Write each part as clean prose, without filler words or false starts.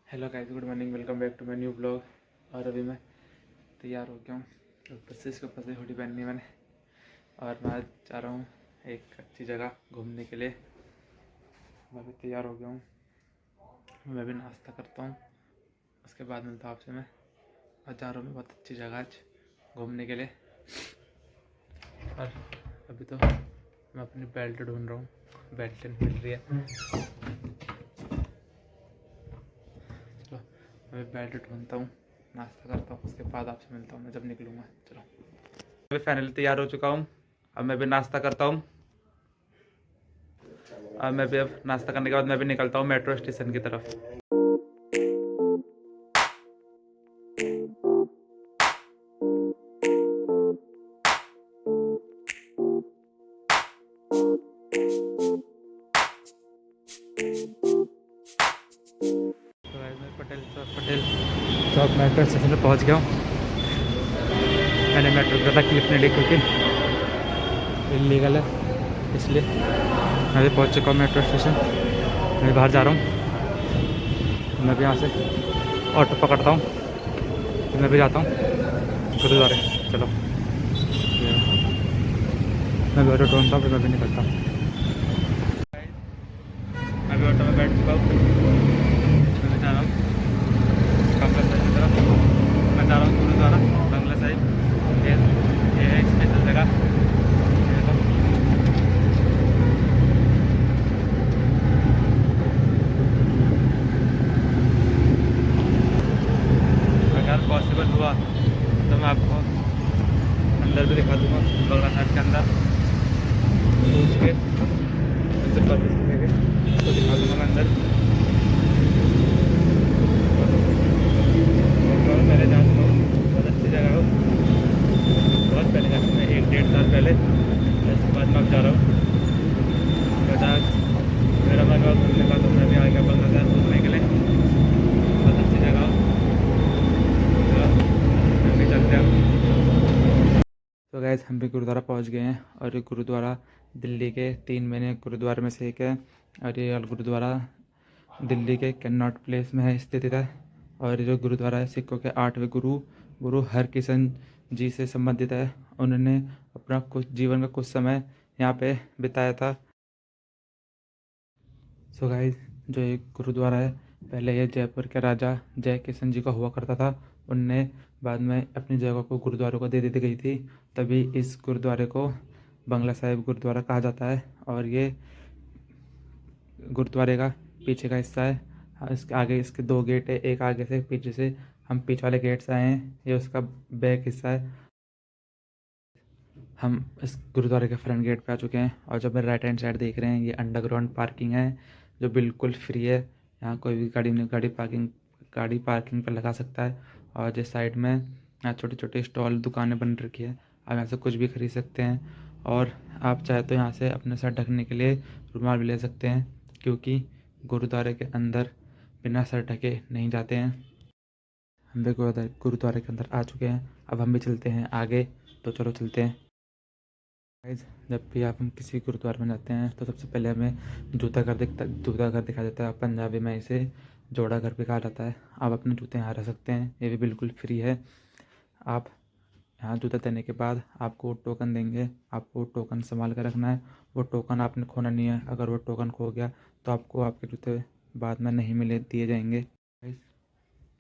Hello guys, good morning, welcome back to my new blog. और अभी मैं तैयार हो गया हूँ। तो बस इसके ऊपर से हुडी पहननी है मैंने। और मैं आज जा रहा हूँ एक अच्छी जगह घूमने के लिए। मैं भी तैयार हो गया हूँ। मैं भी नाश्ता करता हूँ, उसके बाद मिलता हूँ आपसे। मैं आज जा रहा हूँ बहुत अच्छी जगह आज घूमने के लिए। और अभी तो मैं अपनी बेल्ट ढूंढ रहा हूँ, बेल्ट नहीं मिल रही है। चलो मैं बेल्ट ढूंढता हूँ, नाश्ता करता हूँ, उसके बाद आपसे मिलता हूँ मैं जब निकलूँगा। चलो मैं फाइनली तैयार हो चुका हूँ। अब मैं भी नाश्ता करता हूँ। अब मैं भी अब नाश्ता करने के बाद मैं भी निकलता हूँ मेट्रो स्टेशन की तरफ। तो गाइस मैं पटेल चौक मेट्रो स्टेशन पर पहुँच गया हूँ। मैंने मेट्रो का क्लिप नहीं ली क्योंकि इलीगल है, इसलिए मैं भी पहुँच चुका हूँ मेट्रो स्टेशन। मैं बाहर जा रहा हूँ। मैं भी यहाँ से ऑटो पकड़ता हूँ, तो मैं भी जाता हूँ गुरुद्वारे। चलो मैं भी ऑटो ढूंढता हूँ, फिर मैं भी निकलता हूँ। मैं भी ऑटो में बैठ चुका हूँ। मैं भी जा रहा हूँ बंगला साहिब की तरफ। मैं जा रहा हूँ गुरुद्वारा बंगला साहिब। ये है स्पेशल जगह। अगर पॉसिबल हुआ तो मैं आपको अंदर भी दिखा दूँगा, बंगला साहिब के अंदर पूछ के उनसे परमिशन लेके तो दिखा दूँगा मैं अंदर। और पहले जा चुका हूँ, बहुत अच्छी जगह हो। बहुत पहले जा चुका हूँ, 1-1.5 साल पहले। इसके बाद मैं अब जा रहा हूँ। आज मेरा मन हुआ घूमने का, तो मैं भी आ गया बंगला साहिब घूमने के लिए। बहुत अच्छी जगह हो। हम भी चलते हैं। तो गैस हम भी गुरुद्वारा पहुंच गए हैं। और ये गुरुद्वारा दिल्ली के 3 महीने गुरुद्वारे में से एक है। और ये गुरुद्वारा दिल्ली के कन्नॉट प्लेस में है स्थित है। और ये जो गुरुद्वारा है सिखों के 8वें गुरु गुरु हरकिशन जी से संबंधित है। उन्होंने अपना कुछ जीवन का कुछ समय यहाँ पे बिताया था। सो गाइस, जो ये गुरुद्वारा है पहले ये जयपुर के राजा जय किशन जी का हुआ करता था। उनने बाद में अपनी जगह को गुरुद्वारे को दे दी गई थी, तभी इस गुरुद्वारे को बंगला साहिब गुरुद्वारा कहा जाता है। और ये गुरुद्वारे का पीछे का हिस्सा है। इसके आगे इसके 2 गेट है, एक आगे से पीछे से। हम पीछे वाले गेट से आए हैं, ये उसका बैक हिस्सा है। हम इस गुरुद्वारे के फ्रंट गेट पे आ चुके हैं। और जब मेरे राइट हैंड साइड देख रहे हैं, ये अंडरग्राउंड पार्किंग है जो बिल्कुल फ्री है। यहाँ कोई भी गाड़ी पार्किंग पर लगा सकता है। और जिस साइड में यहाँ छोटी छोटी स्टॉल दुकानें बन रखी है, आप यहाँ से कुछ भी खरीद सकते हैं। और आप चाहे तो यहाँ से अपने सर ढकने के लिए रुमाल भी ले सकते हैं, क्योंकि गुरुद्वारे के अंदर बिना सर ढके नहीं जाते हैं। हम भी गुरुद्वारे के अंदर आ चुके हैं। अब हम भी चलते हैं आगे, तो चलो चलते हैं। गाइस, जब भी आप हम किसी गुरुद्वारे में जाते हैं तो सबसे पहले हमें जूता घर दिखाया जाता है। पंजाबी में इसे जोड़ा घर भी कहा जाता है। आप अपने जूते यहाँ रख सकते हैं, ये भी बिल्कुल फ्री है। आप यहाँ जूता देने के बाद आपको टोकन देंगे, आपको टोकन संभाल कर रखना है। वो टोकन आपने खोना नहीं है। अगर वो टोकन खो गया तो आपको आपके जूते बाद में नहीं मिले दिए जाएंगे। गाइस,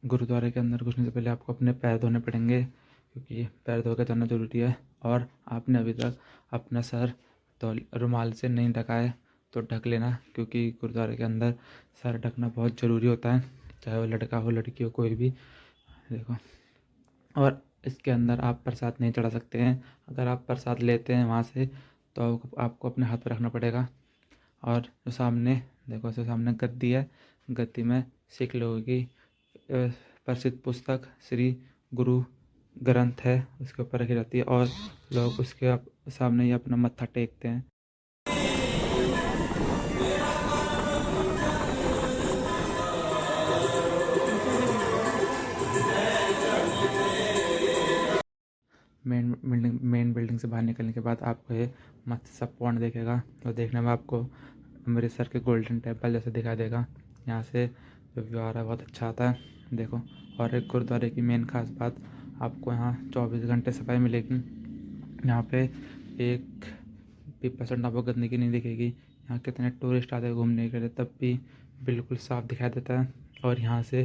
गुरुद्वारे के अंदर घुसने से पहले आपको अपने पैर धोने पड़ेंगे, क्योंकि पैर धो कर जाना ज़रूरी है। और आपने अभी तक अपना सर तो रुमाल से नहीं ढका है तो ढक लेना, क्योंकि गुरुद्वारे के अंदर सर ढकना बहुत ज़रूरी होता है, चाहे वो लड़का हो लड़की हो कोई भी। देखो, और इसके अंदर आप प्रसाद नहीं चढ़ा सकते हैं। अगर आप प्रसाद लेते हैं वहाँ से तो आपको अपने हाथ पर रखना पड़ेगा। और जो सामने देखो, जो सामने गद्दी है, गद्दी में सिख लोगों की प्रसिद्ध पुस्तक श्री गुरु ग्रंथ है, उसके ऊपर रखी जाती है। और लोग उसके सामने ही अपना मत्था टेकते हैं। मेन बिल्डिंग से बाहर निकलने के बाद आपको ये मत्स्य सा पॉन्ड देखेगा। तो देखने में आपको अमृतसर के गोल्डन टेम्पल जैसे दिखाई देगा। यहाँ से जो व्यू आ रहा है बहुत अच्छा आता है, देखो। और एक गुरुद्वारे की मेन खास बात, आपको यहाँ 24 घंटे सफाई मिलेगी। यहाँ पे एक भी परसेंट आपको गंदगी नहीं दिखेगी। यहाँ कितने टूरिस्ट आते हैं घूमने के लिए, तब भी बिल्कुल साफ़ दिखाई देता है। और यहाँ से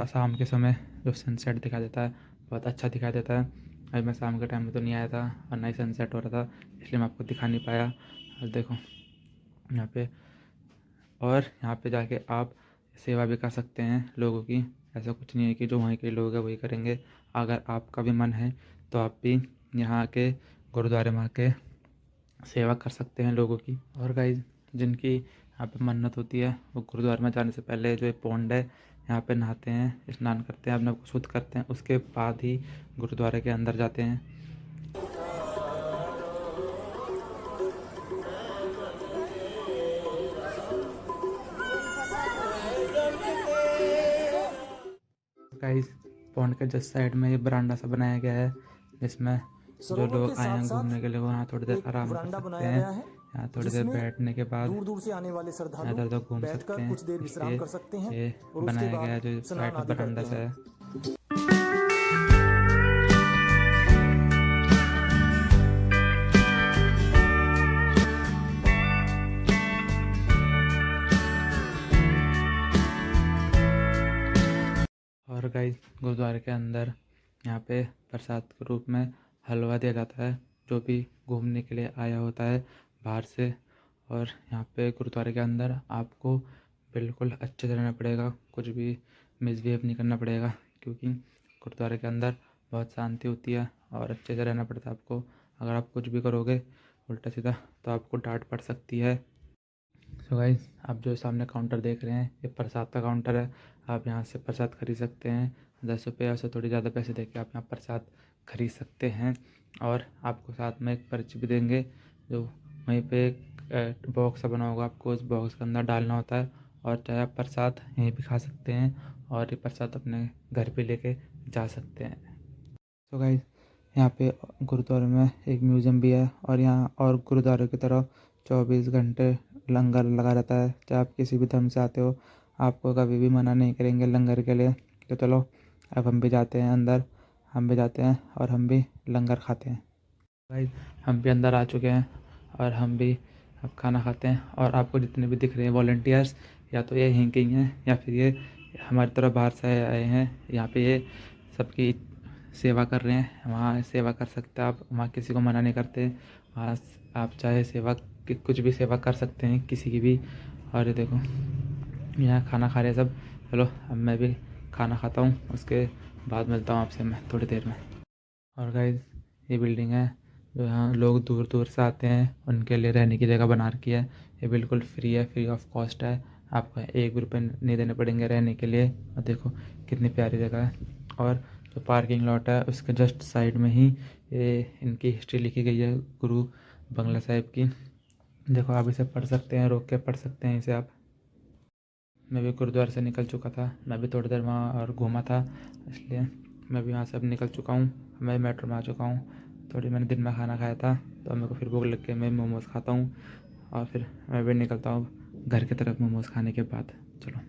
शाम के समय जो सनसेट दिखाई देता है बहुत अच्छा दिखाई देता है। अभी मैं शाम के टाइम में तो नहीं आया था और ना ही सनसेट हो रहा था, इसलिए मैं आपको दिखा नहीं पाया। और देखो यहाँ पे, और यहाँ पे जाके आप सेवा भी कर सकते हैं लोगों की। ऐसा कुछ नहीं है कि जो वहीं के लोग हैं वही करेंगे। अगर आपका भी मन है तो आप भी यहाँ आके गुरुद्वारे में आके सेवा कर सकते हैं लोगों की। और गाइस, जिनकी यहाँ पे मन्नत होती है वो गुरुद्वारे में जाने से पहले जो ये पौंड है यहाँ पे नहाते हैं, स्नान करते हैं, अपने आप को शुद्ध करते हैं, उसके बाद ही गुरुद्वारे के अंदर जाते हैं। गाइस, पौंड के जस्ट साइड में ये बरांडा सा बनाया गया है, जिसमें जो लोग आए हैं घूमने के लिए वो यहाँ थोड़ी देर आराम कर सकते हैं। यहाँ थोड़ी देर बैठने के बाद दूर दूर से आने वाले श्रद्धालु इधर उधर घूम सकते बैठकर हैं, कुछ देर विश्राम इसलिए कर सकते हैं ये और उसके बनाया गया है बाद जो स्नान साइड में आदि बरांडा करते सा हैं। है। और गाइस, गुरुद्वारे के अंदर यहाँ पे प्रसाद के रूप में हलवा दिया जाता है, जो भी घूमने के लिए आया होता है बाहर से। और यहाँ पे गुरुद्वारे के अंदर आपको बिल्कुल अच्छे से रहना पड़ेगा, कुछ भी मिसबिहेव नहीं करना पड़ेगा, क्योंकि गुरुद्वारे के अंदर बहुत शांति होती है और अच्छे से रहना पड़ता है आपको। अगर आप कुछ भी करोगे उल्टा सीधा तो आपको डांट पड़ सकती है। सो गाइस, आप जो सामने काउंटर देख रहे हैं ये प्रसाद का काउंटर है। आप यहाँ से प्रसाद खरीद सकते हैं, 10 रुपये या से थोड़ी ज़्यादा पैसे देके आप यहाँ प्रसाद खरीद सकते हैं। और आपको साथ में एक पर्ची भी देंगे, जो वहीं पे एक बॉक्स सा बना होगा, आपको उस बॉक्स के अंदर डालना होता है। और चाहे आप प्रसाद यहीं भी खा सकते हैं और ये प्रसाद अपने घर पे लेके जा सकते हैं। तो गाइस, यहाँ पे गुरुद्वारे में एक म्यूज़ियम भी है, और यहाँ और गुरुद्वारे की तरफ 24 घंटे लंगर लगा रहता है। चाहे आप किसी भी धर्म से आते हो, आपको कभी भी मना नहीं करेंगे लंगर के लिए। तो चलो अब हम भी जाते हैं अंदर, हम भी जाते हैं और हम भी लंगर खाते हैं। भाई, हम भी अंदर आ चुके हैं और हम भी अब खाना खाते हैं। और आपको जितने भी दिख रहे हैं वॉलंटियर्स, या तो ये यहीं के ही हैं या फिर ये हमारी तरफ बाहर से आए हैं। यहाँ पे ये सबकी सेवा कर रहे हैं। वहाँ सेवा कर सकते हैं आप, वहाँ किसी को मना नहीं करते। वहाँ आप चाहे सेवा की कुछ भी सेवा कर सकते हैं किसी की भी। और ये देखो यहाँ खाना खा रहे हैं सब। चलो अब मैं भी खाना खाता हूँ, उसके बाद मिलता हूँ आपसे मैं थोड़ी देर में। और गाइस, ये बिल्डिंग है जो यहाँ लोग दूर दूर से आते हैं उनके लिए रहने की जगह बना रखी है। ये बिल्कुल फ्री है, फ्री ऑफ कॉस्ट है। आपको 1 भी रुपये नहीं देने पड़ेंगे रहने के लिए। और देखो कितनी प्यारी जगह है। और जो पार्किंग लॉट है उसके जस्ट साइड में ही ये इनकी हिस्ट्री लिखी गई है, गुरु बंगला साहिब की। देखो आप इसे पढ़ सकते हैं, रोक के पढ़ सकते हैं इसे आप। मैं भी गुरुद्वारे से निकल चुका था, मैं भी थोड़ी देर वहाँ और घूमा था, इसलिए मैं भी वहाँ से अब निकल चुका हूँ। मैं मेट्रो में आ चुका हूँ। थोड़ी मैंने दिन में खाना खाया था तो मेरे को फिर भूख लग के मैं मोमोज़ खाता हूँ और फिर मैं भी निकलता हूँ घर की तरफ मोमोज़ खाने के बाद। चलो,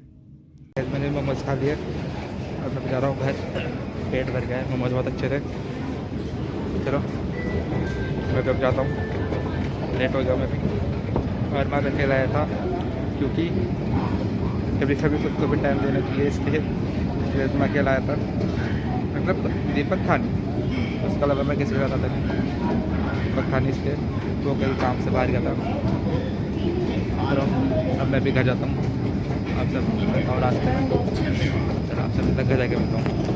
मैंने मोमोज़ खा लिए, अब मैं जा रहा हूँ घर। पेट भर गया है, मोमोज़ बहुत अच्छे थे। चलो मैं भी अब जाता हूँ, लेट हो गया मैं भी। और मैं अकेला आया था क्योंकि कभी कभी खुद को भी टाइम देना चाहिए, इसलिए मैं अकेला आया था। मतलब दीपक था नहीं, उसके अलावा मैं किसी के साथ आता नहीं। दीपक था नहीं, इसलिए वो कहीं काम से बाहर गया था। चलो अब मैं भी घर जाता हूँ, आप सब मिलता हूँ रास्ते में। चलो आप सब तक घर जाके मिलता हूँ।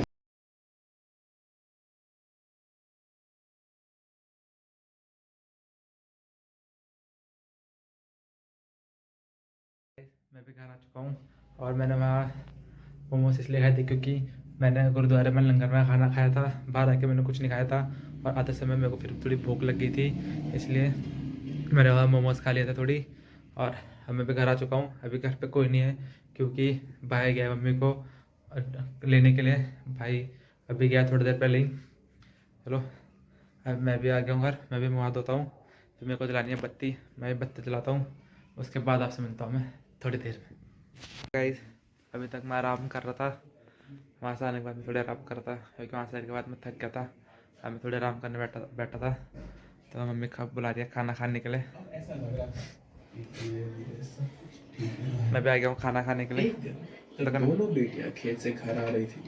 मैं भी घर आ चुका हूँ और मैंने वहाँ मोमोज इसलिए खाए थे क्योंकि मैंने गुरुद्वारे में लंगर में खाना खाया था। बाहर आके मैंने कुछ नहीं खाया था और आधे समय मेरे को फिर थोड़ी भूख लग गई थी, इसलिए मैंने वहाँ मोमोज़ खा लिया था थोड़ी। और अब मैं भी घर आ चुका हूँ। अभी घर पे कोई नहीं है क्योंकि भाई गया मम्मी को लेने के लिए। भाई अभी गया थोड़ी देर पहले ही। चलो अब मैं भी आ गया हूँ घर, मैं भी मुँह हाथ धोता हूँ। फिर मेरे को जलानी है बत्ती, मैं भी बत्ती जलाता हूँ, उसके बाद आपसे मिलता हूँ मैं थोड़ी देर में। गाइस, अभी तक मैं आराम कर रहा था, वहाँ से आने के बाद मैं थोड़ी आराम कर रहा था क्योंकि वहाँ से आने के बाद मैं थक गया था। अब मैं थोड़ी आराम करने बैठा था तो मम्मी कब बुला रही है खाना खाने के लिए। मैं भी आ गया हूँ खाना खाने के लिए। जब दोनों बेटियां खेत से घर आ रही थी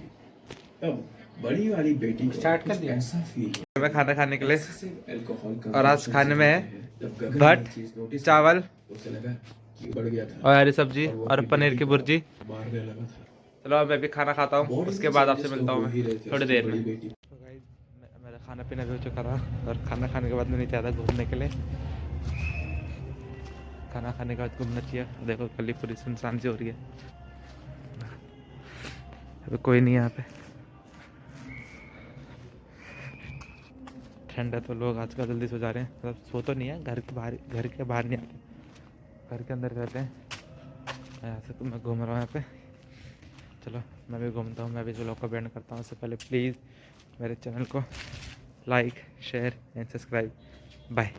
तब बड़ी वाली बेटी को स्टार्ट कर कुछ दिया ऐसा फील मैं खाना खाने के लिए। अल्कोहल और आज खाने में है भट चावल उसे लगा कि बढ़ गया था और हरी सब्जी वो और अपनी पनीर बेटी की को भुर्जी। मारने लगा था। चलो अब मैं भी खाना खाता हूँ, बॉडी उसके में बाद आपसे changes मिलता तो हूँ हो ही मैं रहे थे थोड़ी उसकी देर बड़ी में। बेटी। तो गाइस मेरा खाना पीना भी हो चुका था और खाना खाने के बाद मैं नीचे आया था घूमने के लिए। खाना खाने के बाद घूमना चाहिए। देखो गली पूरी सुनसान सी हो रही है, अभी कोई नहीं है यहाँ पे। ठंड है तो लोग आजकल जल्दी सो जा रहे हैं, मतलब सो तो नहीं है, घर के बाहर नहीं आते, घर के अंदर रहते हैं। यहाँ से तो मैं घूम रहा हूँ यहाँ पे। चलो मैं भी घूमता हूँ, मैं भी व्लॉग को एंड करता हूँ। उससे पहले प्लीज़ मेरे चैनल को like share and subscribe. Bye.